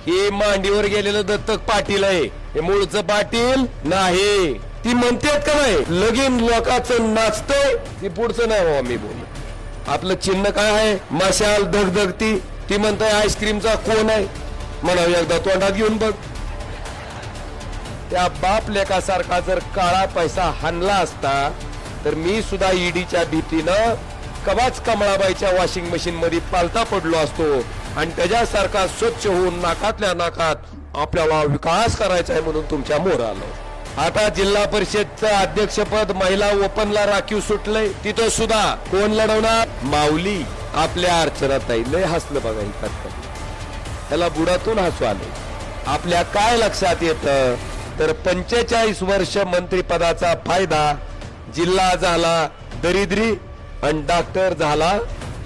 हे मांडीवर गेलेलं दत्तक पाटील आहे, हे मूळचं पाटील नाही. ती म्हणतेत का नाही लगीन लोकांचं नाचतंय, ती पुढचं नाही हो. मी बोल आपलं चिन्ह काय आहे, मशाल धगधगती. ती म्हणताय आईस्क्रीमचा कोण आहे, म्हणावं एकदा तोंडात घेऊन बघ. त्या बाप लेकासारखा जर काळा पैसा हाणला असता तर मी सुद्धा ईडीच्या भीतीनं कवाच कमळाबाईच्या वॉशिंग मशीन मध्ये पालता पडलो असतो आणि त्याच्यासारखा स्वच्छ होऊन नाकातल्या नाकात आपल्याला विकास करायचा आहे म्हणून तुमच्या मोर आलो. आता जिल्हा परिषदचं अध्यक्षपद महिला ओपनला राखीव सुटलंय, तिथं सुद्धा कोण लढवणार, माऊली आपल्या अर्चनाताई. लय हसलं बघा ही करतात, त्याला बुडातून हसू आले. आपल्या काय लक्षात येतं तर 45 वर्ष मंत्रिपदाचा फायदा, जिल्हा झाला दरिद्री आणि डॉक्टर झाला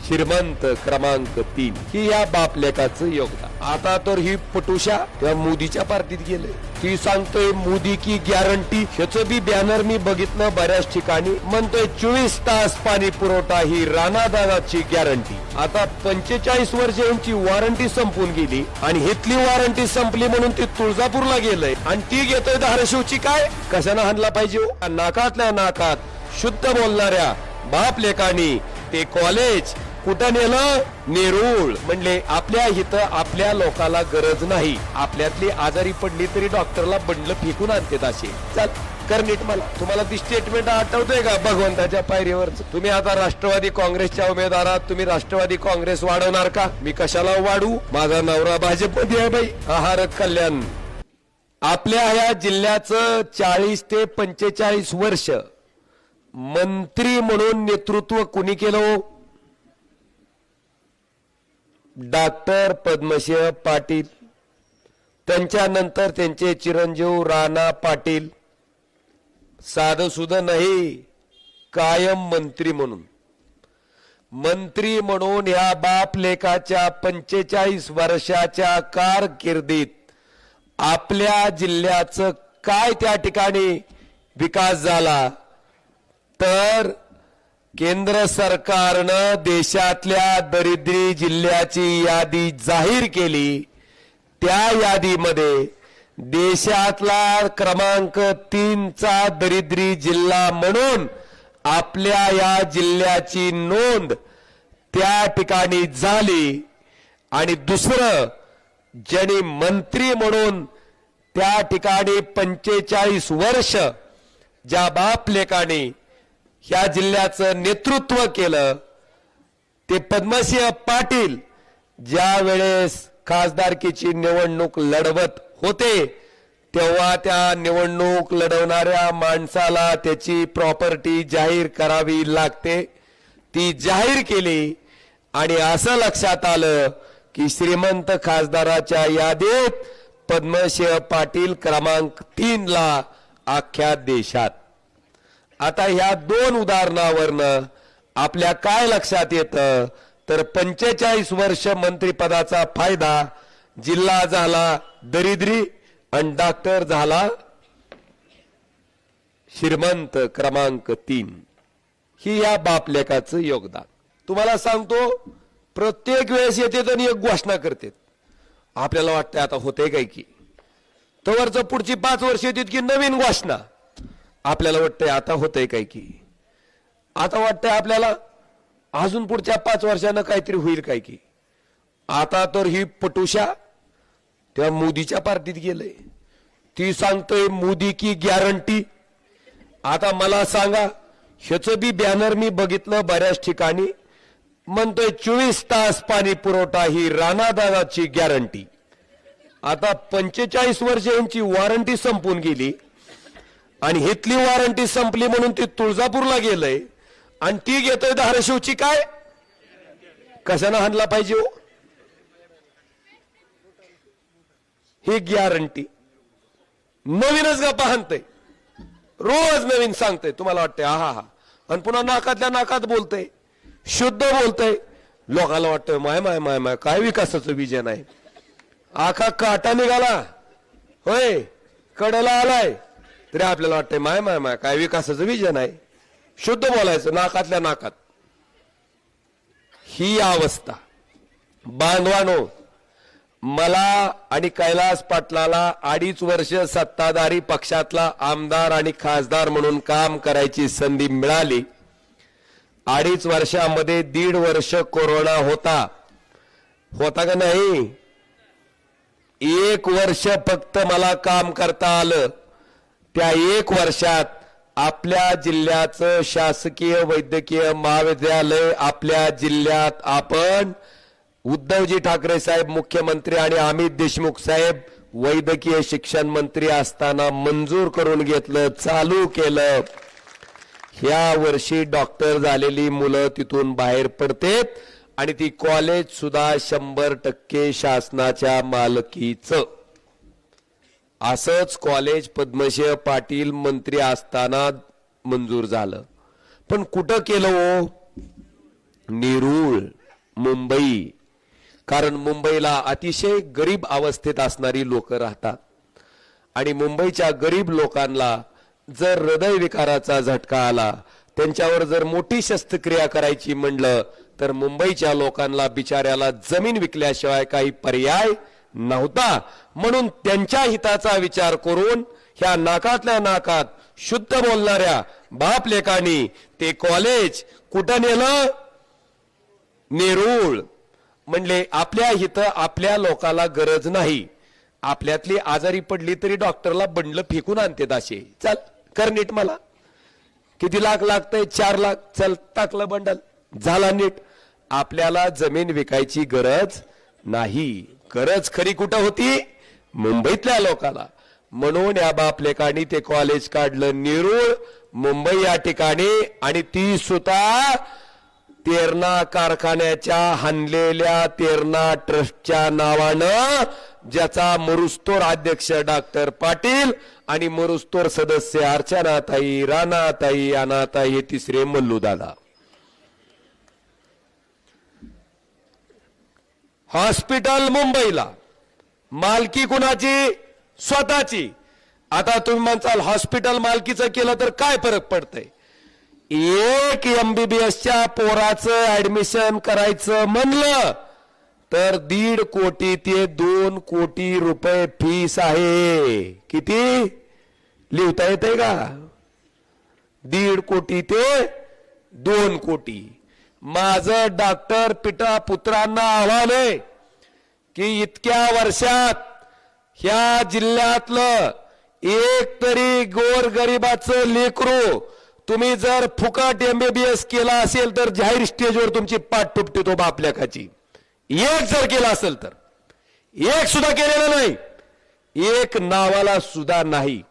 श्रीमंत क्रमांक 3. ही या बापलेकाचं योगदान. आता तर ही पटुशा त्या मोदीच्या पार्टीत गेले, ती सांगतोय मोदी की गॅरंटी. ह्याचं बी बॅनर मी बघितलं बऱ्याच ठिकाणी, म्हणतोय 24 तास पाणी पुरवठा ही राणादादाची गॅरंटी. आता 45 वर्ष यांची वॉरंटी संपून गेली आणि हितली वॉरंटी संपली म्हणून ती तुळजापूरला गेलंय आणि ती घेतोय धाराशिवची. काय कशानं हाणला पाहिजे, नाकातल्या नाकात शुद्ध बोलणाऱ्या बाप लेकानी ते कॉलेज कुठं नेलं, नेरूळ. म्हणले आपल्या इथं आपल्या लोकाला गरज नाही, आपल्यातली आजारी पडली तरी डॉक्टरला बंडल फेकून आणतात असे. चल कर नीट. मला तुम्हाला ती स्टेटमेंट आठवतंय का भगवंताच्या पायरीवरच. तुम्ही आता राष्ट्रवादी काँग्रेसच्या उमेदवारात, तुम्ही राष्ट्रवादी काँग्रेस वाढवणार का? मी कशाला वाढू, माझा नवरा भाजपमध्ये आहे बाई. आहार कल्याण. आपल्या ह्या जिल्ह्याचं 40 ते 45 वर्ष मंत्री म्हणून नेतृत्व कुणी केलं? डॉक्टर पद्मसिंह पाटील, त्यांच्यानंतर त्यांचे चिरंजीव राणा पाटील. साधं सुद्धा नाही, कायम मंत्री म्हणून. मंत्री म्हणून ह्या बाप लेकाच्या 45 वर्षाच्या कारकिर्दीत आपल्या जिल्ह्याचं काय त्या ठिकाणी विकास झाला तर केंद्र सरकारनं देशातल्या दरिद्री जिल्ह्याची यादी जाहीर केली. त्या यादीमध्ये देशातला क्रमांक 3चा दरिद्री जिल्हा म्हणून आपल्या या जिल्ह्याची नोंद त्या ठिकाणी झाली. आणि दुसरं, ज्यांनी मंत्री म्हणून त्या ठिकाणी 45 वर्ष ज्या बाप लेकाने ह्या जिल्ह्याचं नेतृत्व केलं ते पद्मसिंह पाटील. ज्या वेळेस खासदारकीची निवडणूक लढवत होते तेव्हा त्या निवडणूक लढवणाऱ्या माणसाला त्याची प्रॉपर्टी जाहीर करावी लागते, ती जाहीर केली. आणि असं लक्षात आलं की श्रीमंत खासदाराच्या यादीत पद्मसिंह पाटील क्रमांक 3ला अख्ख्या देशात. आता ह्या दोन उदाहरणावरनं आपल्या काय लक्षात येतं तर 45 वर्ष मंत्रिपदाचा फायदा, जिल्हा झाला दरिद्री आणि डॉक्टर झाला श्रीमंत क्रमांक 3. ही या बापलेकाचं योगदान. तुम्हाला सांगतो प्रत्येक वेळेस येते आणि एक घोषणा करते, आपल्याला वाटतं आता होते काय की, तवरचं पुढची 5 वर्ष येतात की नवीन घोषणा. आपल्याला वाटतंय आता होतंय काय की, आता वाटतंय आपल्याला अजून पुढच्या 5 वर्षानं काहीतरी होईल काय की. आता तर ही पटुशा त्या मोदीच्या पार्टीत गेलंय, ती सांगतोय मोदी की गॅरंटी. आता मला सांगा, ह्याचं बी बॅनर मी बघितलं बऱ्याच ठिकाणी, म्हणतोय 24 तास पाणी पुरवठा ही राणादादाची गॅरंटी. आता 45 वर्ष यांची वॉरंटी संपून गेली आणि हितली वॉरंटी संपली म्हणून ती तुळजापूरला गेलंय आणि ती घेतोय धाराशिवची. काय कशानं हाणला पाहिजे हो ही गॅरंटी. नवीनच गप्पा हाणतय, रोज नवीन सांगतय. तुम्हाला वाटतंय हा हा, आणि पुन्हा नाकातल्या नाकात बोलतय, शुद्ध बोलतय. लोकांना वाटतंय माय माय माय माय काय विकासाचं विजन आहे. आखा काटा निघाला होय, कडेला आलाय तरी आपल्याला वाटतंय माय माय माय काय विकासाचं विजन आहे. शुद्ध बोलायचं नाकातल्या नाकात. ही अवस्था बांधवानो, मला आणि कैलास पाटलाला 2.5 वर्ष सत्ताधारी पक्षातला आमदार आणि खासदार म्हणून काम करायची संधी मिळाली. 2.5 वर्षामध्ये 1.5 वर्ष कोरोना होता का नाही? 1 वर्ष फक्त मला काम करता आलं. त्या 1 वर्षात आपल्या जिल्ह्याचं शासकीय वैद्यकीय महाविद्यालय आपल्या जिल्ह्यात आपण उद्धवजी ठाकरे साहेब मुख्यमंत्री आणि अमित देशमुख साहेब वैद्यकीय शिक्षण मंत्री असताना मंजूर करून घेतलं, चालू केलं. ह्या वर्षी डॉक्टर झालेली मुलं तिथून बाहेर पडतेत आणि ती कॉलेज सुद्धा 100% शासनाच्या मालकीचं. असंच कॉलेज पद्मश्री पाटील मंत्री असताना मंजूर झालं. पण कुठं केलं हो? नेरूळ, मुंबई. कारण मुंबईला अतिशय गरीब अवस्थेत असणारी लोक राहतात आणि मुंबईच्या गरीब लोकांना जर हृदयविकाराचा झटका आला, त्यांच्यावर जर मोठी शस्त्रक्रिया करायची म्हणलं तर मुंबईच्या लोकांना बिचाऱ्याला जमीन विकल्याशिवाय काही पर्याय नव्हता. म्हणून त्यांच्या हिताचा विचार करून ह्या नाकातल्या नाकात शुद्ध बोलणाऱ्या बाप लेकांनी ते कॉलेज कुठं नेलं? नेरूळ. म्हणले आपल्या हित आपल्या लोकाला गरज नाही. आपल्यातली आजारी पडली तरी डॉक्टरला बंडल फेकून आणते दाशे. चल कर नीट, मला किती लाख लागतंय? 4 लाख. चल टाकलं बंडल, झाला नीट. आपल्याला जमीन विकायची गरज नाही. गरज खरी कुठं होती? मुंबईतल्या लोकाला. म्हणून या बाप लेकांनी ते कॉलेज काढलं नेरूळ, मुंबई या ठिकाणी. आणि ती सुद्धा तेरणा कारखान्याच्या हाणलेल्या तेरणा ट्रस्टच्या नावानं, ज्याचा मरुस्तोर अध्यक्ष डॉक्टर पाटील आणि मरुस्तोर सदस्य अर्चनाताई, राणाताई, अनाताई, हे तिसरे मल्लूदादा. हॉस्पिटल मुंबईला, मालकी कुणाची? स्वतःची. आता तुम्ही म्हणसाल हॉस्पिटल मालकीचं केलं तर काय फरक पडतंय? एक MBBSच्या पोराचं ऍडमिशन करायचं म्हणलं तर 1.5 कोटी ते 2 कोटी रुपये फीस आहे. किती लिहिता येते का? 1.5 कोटी ते 2 कोटी. माझं डॉक्टर पिता पुत्रांना आव्हान आहे की इतक्या वर्षात ह्या जिल्ह्यातलं एक तरी गोरगरिबाचं लेकरू तुम्ही जर फुकट MBBS केला असेल तर जाहीर स्टेजवर तुमची पाठ तुटते तो बापल्याकाची. एक जर केला असेल तर, एक सुद्धा केलेलं नाही, एक नावाला सुद्धा नाही.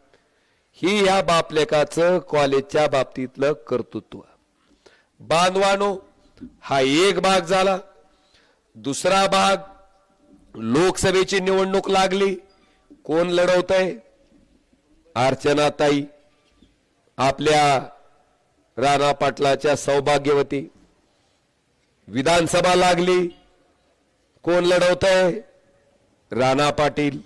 ही या बापलेकाचं कॉलेजच्या बाबतीतलं कर्तृत्व. बांधवानो, हा एक भाग झाला. दुसरा भाग, लोकसभेची निवडणूक लागली. कोण लढवतंय? अर्चनाताई, आपल्या राणा पाटलाच्या सौभाग्यवती. विधानसभा लागली. कोण लढवतंय? राणा पाटील.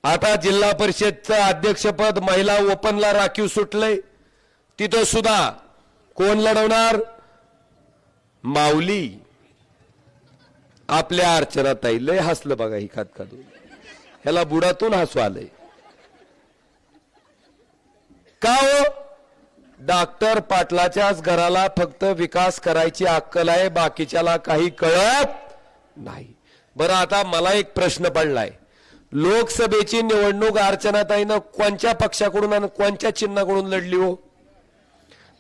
आता जिल्हा परिषदचं अध्यक्षपद महिला ओपनला राखीव सुटलंय, तिथं सुद्धा कोण लढवणार? माऊली, आपल्या अर्चनाताई. लय हसलं बघा ही खात खादून, ह्याला बुडातून हसू आलंय. का हो? डॉक्टर पाटलाच्याच घराला फक्त विकास करायची अक्कल आहे, बाकीच्याला काही कळत नाही. बरं, आता मला एक प्रश्न पडलाय. लोकसभेची निवडणूक अर्चनाताईनं कोणत्या पक्षाकडून आणि कोणत्या चिन्हाकडून लढली हो?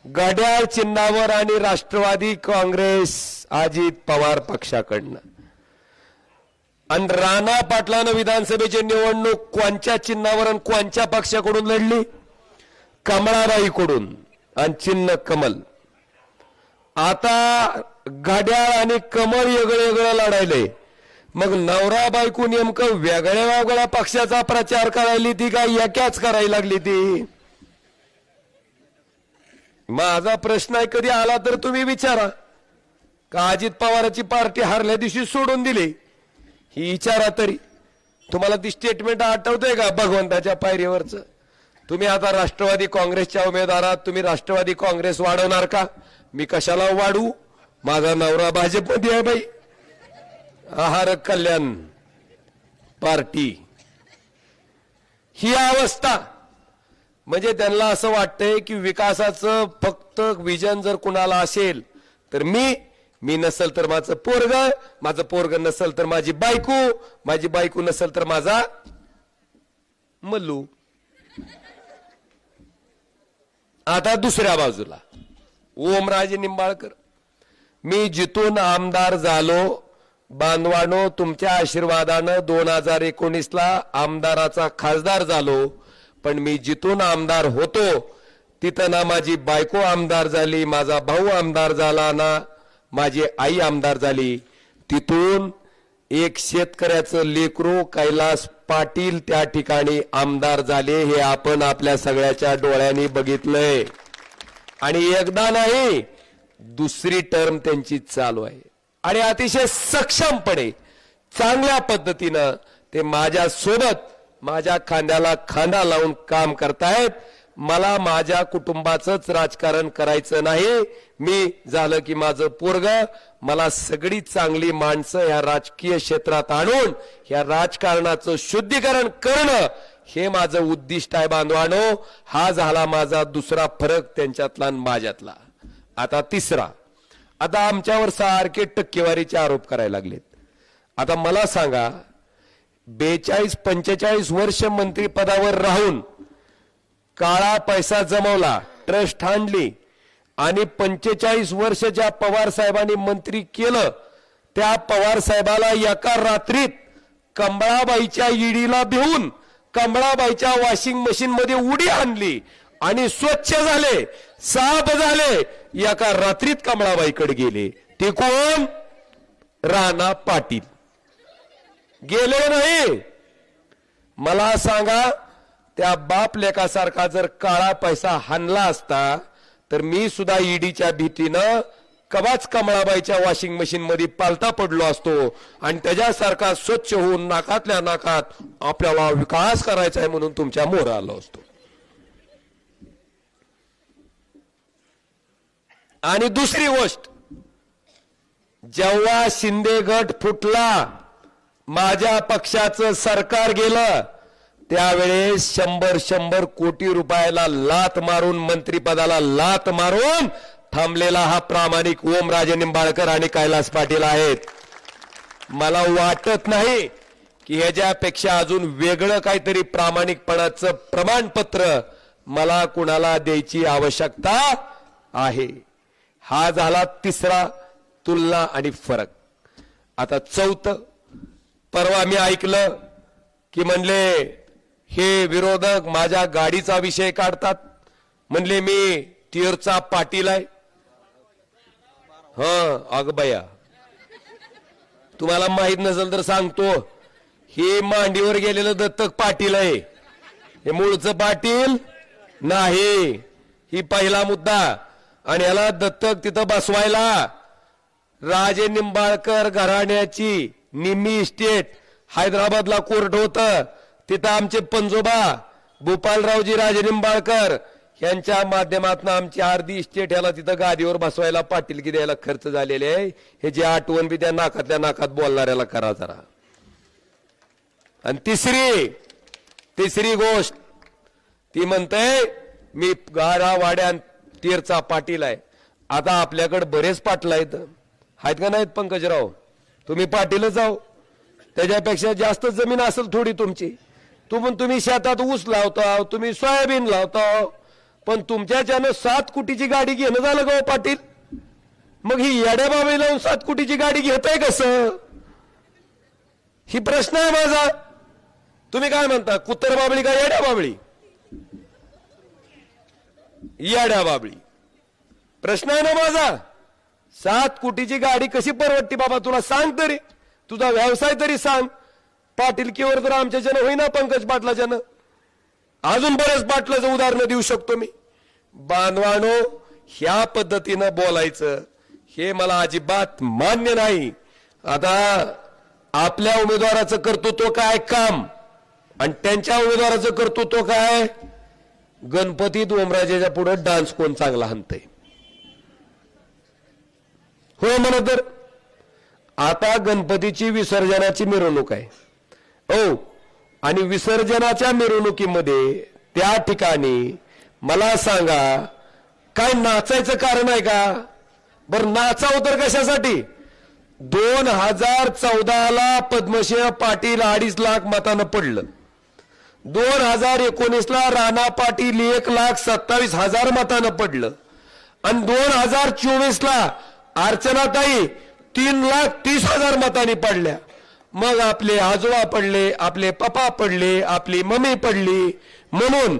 घड्याळ चिन्हावर आणि राष्ट्रवादी काँग्रेस अजित पवार पक्षाकडनं. आणि राणा पाटलानं विधानसभेची निवडणूक कोणत्या चिन्हावर आणि कोणत्या पक्षाकडून लढली? कमळाबाईकडून, आणि चिन्ह कमल. आता घड्याळ आणि कमळ वेगळं वेगळं लढायलंय. मग नवरा बायको नेमकं वेगळ्या वेगळ्या पक्षाचा प्रचार करायली ती का एकाच करायला लागली ती? माझा प्रश्न आहे, कधी आला तर तुम्ही विचारा. का अजित पवारांची पार्टी हारल्या दिवशी सोडून दिली ही विचारा तरी. तुम्हाला ती स्टेटमेंट आठवतंय का भगवंताच्या पायरीवरचं? तुम्ही आता राष्ट्रवादी काँग्रेसच्या उमेदवारात, तुम्ही राष्ट्रवादी काँग्रेस वाढवणार का? मी कशाला वाढू? माझा नवरा भाजपमध्ये आहे बाई. आहार कल्याण पार्टी ही अवस्था. म्हणजे त्यांना असं वाटतंय की विकासाचं फक्त विजन जर कुणाला असेल तर मी नसल तर माझं पोरग नसल तर माझी बायको नसल तर माझा मल्लू. आता दुसऱ्या बाजूला ओमराजे निंबाळकर, मी जिथून आमदार झालो बांधवानो, तुमच्या आशीर्वादानं 2019ला आमदाराचा खासदार झालो. पण मी जिथून आमदार होतो तिथं ना माझी बायको आमदार झाली, माझा भाऊ आमदार झाला, ना माझी आई आमदार झाली. तिथून एक शेतकऱ्याचं लेकरू कैलास पाटील त्या ठिकाणी आमदार झाले. हे आपण आपल्या सगळ्याच्या डोळ्यांनी बघितलंय. आणि एकदा नाही, दुसरी टर्म त्यांची चालू आहे. आणि अतिशय सक्षमपणे चांगल्या पद्धतीनं ते माझ्या सोबत माझ्या खांद्याला खांदा लावून काम करतायत. मला माझ्या कुटुंबाचंच राजकारण करायचं नाही. मी झालं की माझं पोरग, मला सगळी चांगली माणसं ह्या राजकीय क्षेत्रात आणून ह्या राजकारणाचं शुद्धीकरण करणं हे माझं उद्दिष्ट आहे बांधवानो. हा झाला माझा दुसरा फरक त्यांच्यातला आणि माझ्यातला. आता तिसरा, आता आमच्यावर सारखे टक्केवारीचे आरोप करायला लागलेत. आता मला सांगा, 42-45 वर्ष मंत्रिपदावर राहून काळा पैसा जमवला, ट्रस्ट आणली आणि 45 वर्ष ज्या पवार साहेबांनी मंत्री केलं त्या पवार साहेबाला एका रात्रीत कमळाबाईच्या ईडीला भिवून कमळाबाईच्या वॉशिंग मशीन मध्ये उडी आणली आणि स्वच्छ झाले, साफ झाले. एका रात्रीत कमळाबाईकडे गेले. ते कोण? राणा पाटील. गेले नाही. मला सांगा, त्या बाप लेकासारखा जर काळा पैसा हाणला असता तर मी सुद्धा ईडीच्या भीतीनं कवाच कमळाबाईच्या वॉशिंग मशीन मध्ये पालता पडलो असतो आणि त्याच्यासारखा स्वच्छ होऊन नाकातल्या नाकात आपल्याला विकास करायचा आहे म्हणून तुमच्या मोर आलो असतो. आणि दुसरी गोष्ट, जेव्हा शिंदे गट फुटला, माझ्या पक्षाचं सरकार गेलं, त्यावेळेस 100 कोटी रुपयाला लात मारून, मंत्रिपदाला लात मारून थांबलेला हा प्रामाणिक ओमराजे निंबाळकर आणि कैलास पाटील आहेत. मला वाटत नाही की ह्याच्यापेक्षा अजून वेगळं काहीतरी प्रामाणिकपणाचं प्रमाणपत्र मला कुणाला द्यायची आवश्यकता आहे. हा झाला तिसरा तुलना आणि फरक. आता चौथं, परवा मी ऐकलं की म्हणले हे विरोधक माझ्या गाडीचा विषय काढतात. म्हणले मी टिअरचा पाटील आहे. अग बया, तुम्हाला माहित नसेल तर सांगतो, हे मांडीवर गेलेलं दत्तक पाटील आहे. हे मूळचं पाटील नाही. ही पहिला मुद्दा. आणि याला दत्तक तिथं बसवायला राजे निंबाळकर घराण्याची निम्मी इस्टेट हैदराबादला कोर्ट होतं. तिथं आमचे पंजोबा भूपालरावजी राजे निंबाळकर यांच्या माध्यमातून आमची अर्धी इस्टेट याला तिथं गादीवर बसवायला पाटीलकी द्यायला खर्च झालेले आहे. हे जे आठवण बी त्या नाकातल्या नाकात बोलणाऱ्याला करा जरा. आणि तिसरी गोष्ट ती म्हणते मी गारा वाड्या तीरचा पाटील आहे. आता आपल्याकडे बरेच पाटील आहेत का नाहीत पंकजराव? तुम्ही पाटीलच जाऊ. त्याच्यापेक्षा जास्त जमीन असेल थोडी तुमची. तुम्ही शेतात ऊस लावता, तुम्ही सोयाबीन लावता, पण तुमच्याच्यानं 7 कोटीची गाडी घेणं झालं का पाटील? मग ही येड्या बाबळी लावून 7 कोटीची गाडी घेताय कसं? ही प्रश्न आहे माझा. तुम्ही काय म्हणता, कुत्तर बाबळी का येड्या बाबळी? येड्या बाबळी प्रश्न आहे ना माझा. 7 कोटीची गाडी कशी परवडती बाबा तुला? सांग तरी, तुझा व्यवसाय तरी सांग. पाटीलकीवर तर आमच्याच्यानं होईना, पंकज पाटलाच्यानं. अजून बरेच पाटलाचं उदाहरण देऊ शकतो मी. बांधवानो, ह्या पद्धतीनं बोलायचं हे मला अजिबात मान्य नाही. आता आपल्या उमेदवाराचं कर्तृत्व काय काम आणि त्यांच्या उमेदवाराचं कर्तृत्व काय? गणपतीत ओमराजेच्या पुढे डान्स कोण चांगला हाणतंय. हो म्हणा तर आता गणपतीची विसर्जनाची मिरवणूक आहे हो, आणि विसर्जनाच्या मिरवणुकीमध्ये त्या ठिकाणी मला सांगा, काय नाचायचं कारण आहे का? बरं नाचाव तर कशासाठी? 2014ला पद्मश्री पाटील 2.5 लाख मतानं पडलं. 2019ला राणा पाटील 1,27,000 मतानं पडलं. आणि 2024ला अर्चनाताई 3,30,000 मतांनी पडल्या. मग आपले आजोबा पडले, आपले पप्पा पडले, आपली मम्मी पडली. म्हणून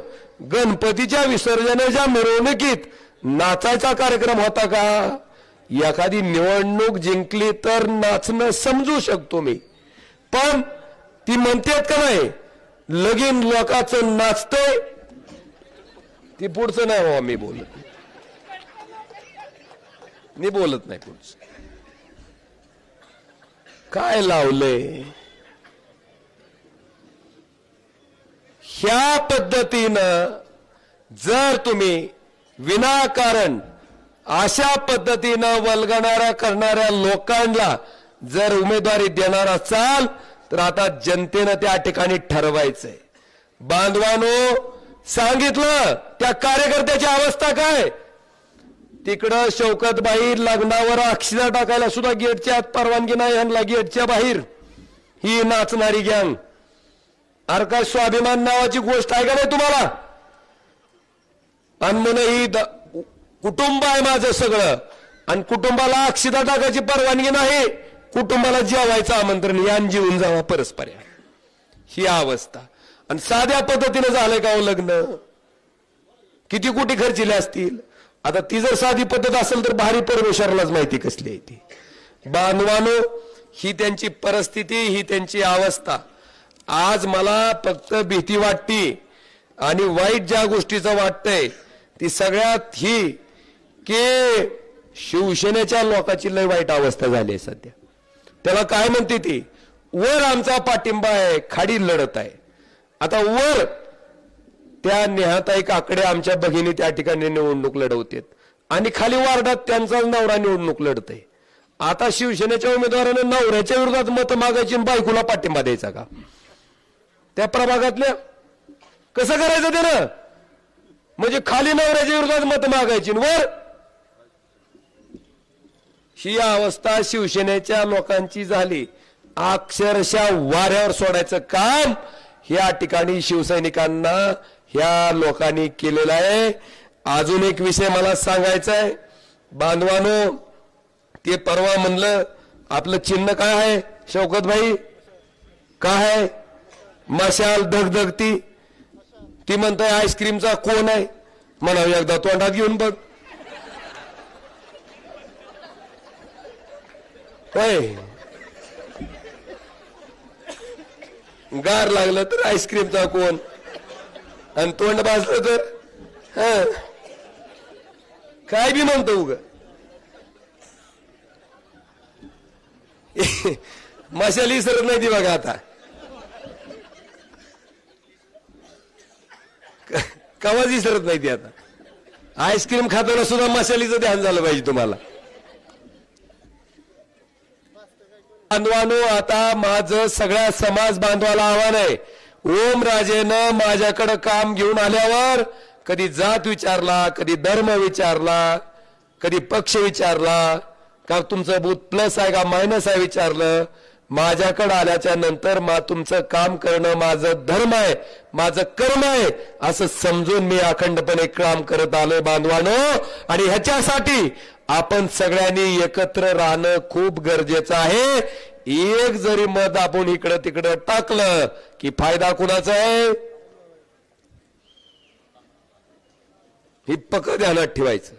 गणपतीच्या विसर्जनाच्या मिरवणुकीत नाचायचा कार्यक्रम होता का? एखादी निवडणूक जिंकली तर नाचणं समजू शकतो मी, पण ती म्हणतात का नाही लगीन लोकांचं नाचतंय, ती पुढचं नाही हो. मी बोलत नाही पुढचं. काय लावलंय? ह्या पद्धतीनं जर तुम्ही विनाकारण अशा पद्धतीनं वल्गणाऱ्या करणाऱ्या लोकांना जर उमेदवारी देणार असाल तर आता जनतेनं त्या ठिकाणी ठरवायचंय. बांधवानो, सांगितलं त्या कार्यकर्त्याची अवस्था काय? तिकडं शौकतबाई लग्नावर अक्षिदा टाकायला सुद्धा गेटच्या आत परवानगी नाही, ह्यांना गेटच्या बाहेर ही नाचणारी गँग. अरे काय स्वाभिमान नावाची गोष्ट आहे का नाही तुम्हाला? आणि म्हणे ही कुटुंब आहे माझं सगळं, आणि कुटुंबाला अक्षिदा टाकायची परवानगी नाही, कुटुंबाला जेवायचं आमंत्रण, यान जीवन जावा परस्पर. ही अवस्था. आणि साध्या पद्धतीने झालंय का हो लग्न? किती कोटी खर्चिले असतील? आता ती जर साधी पद्धत असेल तर भारी परमेश्वरालाच माहिती कसली आहे ती. बांधवानो, ही त्यांची परिस्थिती, ही त्यांची अवस्था. आज मला फक्त भीती वाटते आणि वाईट ज्या गोष्टीचं वाटतंय ती सगळ्यात ही की शिवसेनेच्या लोकांची लय वाईट अवस्था झाली आहे सध्या. त्याला काय म्हणते ती? वर आमचा पाठिंबा आहे, खाडी लढत आहे. आता वर त्या नेहाताई काकडे आमच्या भगिनी त्या ठिकाणी निवडणूक लढवतात आणि खाली वार्डात त्यांचा नवरा निवडणूक लढतय. आता शिवसेनेच्या उमेदवाराने नवऱ्याच्या विरोधात मत मागायची आणि बायकोला पाठिंबा द्यायचा का? त्या प्रभागातल्या कसं करायचं त्यानं? म्हणजे खाली नवऱ्याच्या विरोधात मत मागायची वर. ही अवस्था शिवसेनेच्या लोकांची झाली. अक्षरशः वाऱ्यावर सोडायचं काम या ठिकाणी शिवसैनिकांना ह्या लोकांनी केलेला आहे. अजून एक विषय मला सांगायचा आहे बांधवानो. ते परवा म्हणलं आपलं चिन्ह काय आहे शौकत भाई? काय आहे? मशाल धगधगती. ती म्हणताय आईस्क्रीमचा कोण आहे? म्हणावं एकदा तोंडात घेऊन बघ. होय, गार लागलं तर आईस्क्रीमचा कोण, आणि तोंड भाजलं तर काय बी म्हणतो उग. मशाली सरत नाही ती बघा आता. कवाच सरत नाही ती आता. आईस्क्रीम खाताना सुद्धा मशालीचं ध्यान झालं पाहिजे तुम्हाला. बांधवानो, आता माझं सगळ्या समाज बांधवाला आव्हान आहे. ओमराजेनं माझ्याकडे काम घेऊन आल्यावर कधी जात विचारला, कधी धर्म विचारला, कधी पक्ष विचारला का, तुमचं बूथ प्लस आहे का मायनस आहे विचारलं. माझ्याकडे आल्याच्या नंतर तुमचं काम करणं माझं धर्म आहे, माझं कर्म आहे असं समजून मी अखंडपणे काम करत आलोय बांधवानो. आणि ह्याच्यासाठी आपण सगळ्यांनी एकत्र राहणं खूप गरजेचं आहे. एक जरी मत आपण इकडं तिकडं टाकलं की फायदा कुणाचा आहे हे पक्क ध्यानात ठेवायचं.